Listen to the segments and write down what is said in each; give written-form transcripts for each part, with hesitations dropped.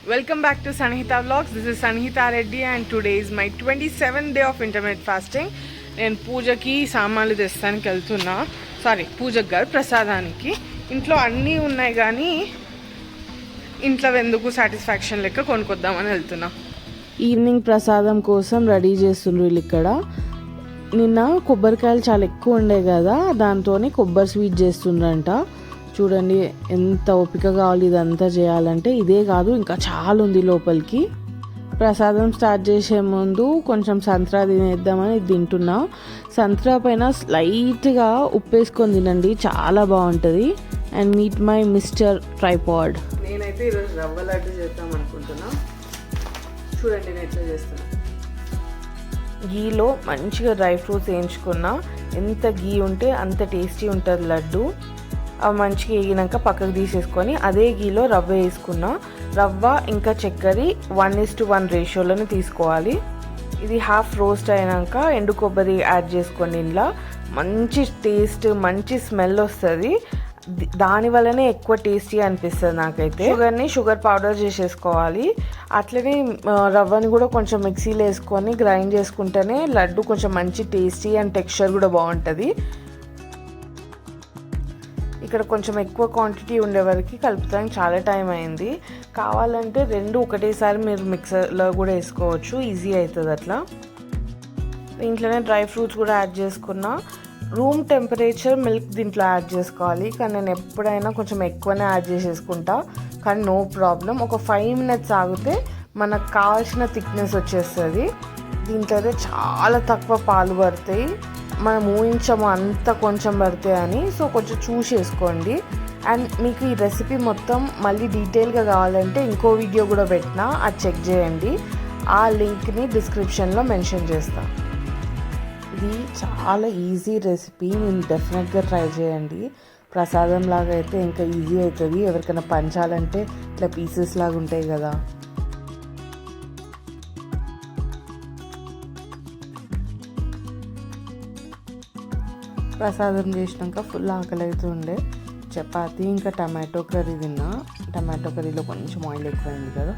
Welcome back to Sanhita Vlogs. This is Sanhita Reddy and today is my 27th day of intermittent fasting. నేను పూజకి సామాన్లు తెస్తానికి వెళ్తున్నా. పూజకి కాదు, ప్రసాదానికి. ఇంట్లో అన్నీ ఉన్నాయి కానీ ఇంట్లో ఎందుకు సాటిస్ఫాక్షన్ లెక్క కొనుక్కొద్దామని వెళ్తున్నా. ఈవినింగ్ ప్రసాదం కోసం రెడీ చేస్తుండ్రు వీళ్ళు ఇక్కడ. నిన్న కొబ్బరికాయలు చాలా ఎక్కువ ఉండే కదా, దాంతో కొబ్బరి స్వీట్ చేస్తుండ్రంట. చూడండి ఎంత ఓపిక కావాలి ఇదంతా చేయాలంటే. ఇదే కాదు ఇంకా చాలా ఉంది లోపలికి. ప్రసాదం స్టార్ట్ చేసే ముందు కొంచెం సంత్రా తినేద్దామని తింటున్నా. సంత్రా పైన స్లైట్గా ఉప్పు వేసుకొని తినండి, చాలా బాగుంటుంది. And meet my mister tripod. నేనైతే ఈరోజు రవ్వ లడ్డు చేద్దాం అనుకుంటున్నా. చూడండి నేను ఎట్లా చేస్తున్నా. గీలో మంచిగా డ్రై ఫ్రూట్స్ వేయించుకున్నా. ఎంత గీ ఉంటే అంత టేస్టీ ఉంటుంది లడ్డు. అవి మంచిగా వేగినాక పక్కకు తీసేసుకొని అదే గీలో రవ్వ వేసుకున్నా. రవ్వ ఇంకా చక్కెర 1:1 రేషియోలోనే తీసుకోవాలి. ఇది హాఫ్ రోస్ట్ అయినాక ఎండు కొబ్బరి యాడ్ చేసుకోండి. ఇంట్లో మంచి టేస్ట్, మంచి స్మెల్ వస్తుంది. దానివల్లనే ఎక్కువ టేస్టీ అనిపిస్తుంది నాకైతే. షుగర్ పౌడర్ చేసేసుకోవాలి. అట్లనే రవ్వని కూడా కొంచెం మిక్సీలో వేసుకొని గ్రైండ్ చేసుకుంటేనే లడ్డు కొంచెం మంచి టేస్టీ అండ్ టెక్స్చర్ కూడా బాగుంటుంది. ఇక్కడ కొంచెం ఎక్కువ క్వాంటిటీ ఉండే వరకు కలుపుతానికి చాలా టైం అయింది. కావాలంటే రెండు ఒకటేసారి మీరు మిక్సర్లో కూడా వేసుకోవచ్చు, ఈజీ అవుతుంది అట్లా. దీంట్లోనే డ్రై ఫ్రూట్స్ కూడా యాడ్ చేసుకున్నా. రూమ్ టెంపరేచర్ మిల్క్ దీంట్లో యాడ్ చేసుకోవాలి, కానీ నేను ఎప్పుడైనా కొంచెం ఎక్కువనే యాడ్ చేసేసుకుంటా. కానీ నో ప్రాబ్లం, ఒక 5 minutes ఆగితే మనకు కావాల్సిన థిక్నెస్ వచ్చేస్తుంది. దీంట్లో అయితే చాలా తక్కువ పాలు పడతాయి, మనం ఊహించము అంత కొంచెం పడితే అని. సో కొంచెం చూసేసుకోండి. అండ్ మీకు ఈ రెసిపీ మొత్తం మళ్ళీ డీటెయిల్గా కావాలంటే ఇంకో వీడియో కూడా పెట్టినా, అది చెక్ చేయండి. ఆ లింక్ని డిస్క్రిప్షన్లో మెన్షన్ చేస్తాను. ఇది చాలా ఈజీ రెసిపీ, మీరు డెఫినెట్గా ట్రై చేయండి. ప్రసాదం లాగా అయితే ఇంకా ఈజీ అవుతుంది. ఎవరికైనా పంచాలంటే ఇట్లా పీసెస్ లాగా ఉంటాయి కదా. ప్రసాదం చేసినాక ఫుల్ ఆకలి అవుతుండే. చపాతీ ఇంకా టమాటో కర్రీ తిన్నా. టమాటో కర్రీలో కొంచెం ఆయిల్ ఎక్కువైంది కదా.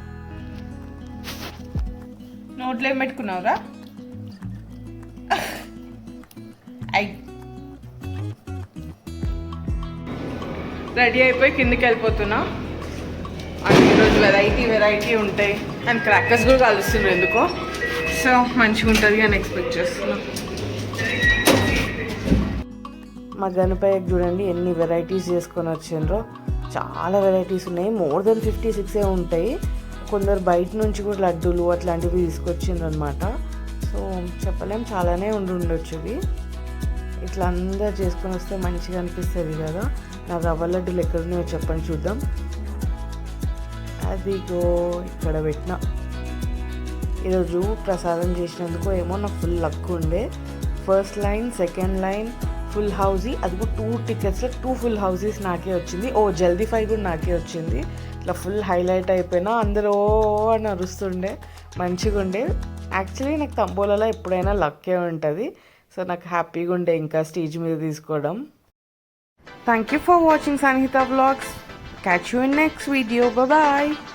నోట్లో ఏం పెట్టుకున్నావురా? రెడీ అయిపోయి కిందికి వెళ్ళిపోతున్నా. అండ్ ఈరోజు వెరైటీ ఉంటాయి. అండ్ క్రాకర్స్ కూడా కలుస్తున్నారు ఎందుకో. సో మంచిగా ఉంటుంది అని ఎక్స్పెక్ట్ చేస్తున్నా. మా గణపయ్యకి చూడండి ఎన్ని వెరైటీస్ చేసుకొని వచ్చిండ్రో. చాలా వెరైటీస్ ఉన్నాయి, more than 56 ఉంటాయి. కొందరు బయట నుంచి కూడా లడ్డూలు అట్లాంటివి తీసుకొచ్చిండ్రు అనమాట. సో చెప్పలేం, చాలానే ఉండొచ్చు ఇవి. ఇట్లా అందరు చేసుకొని వస్తే మంచిగా అనిపిస్తుంది కదా. నా రవ్వ లడ్డూలు ఎక్కడున్నాయో చెప్పండి చూద్దాం. అదిగో ఇక్కడ పెట్టిన. ఈరోజు ప్రసాదం చేసినందుకు ఏమో నాకు ఫుల్ లక్ ఉండే. First line, second line full housie, అది కూడా 2 ticketsలో 2 full houses నాకే వచ్చింది. జల్దీ 5 కూడా నాకే వచ్చింది. ఇట్లా ఫుల్ హైలైట్ అయిపోయినా. అందరూ అని అరుస్తుండే, మంచిగా ఉండే. యాక్చువల్లీ నాకు తంబోలలో ఎప్పుడైనా లక్కే ఉంటుంది. సో నాకు హ్యాపీగా ఉండే ఇంకా స్టేజ్ మీద తీసుకోవడం. Thank you for watching Sanhita Vlogs. Catch you in next video. Bye bye.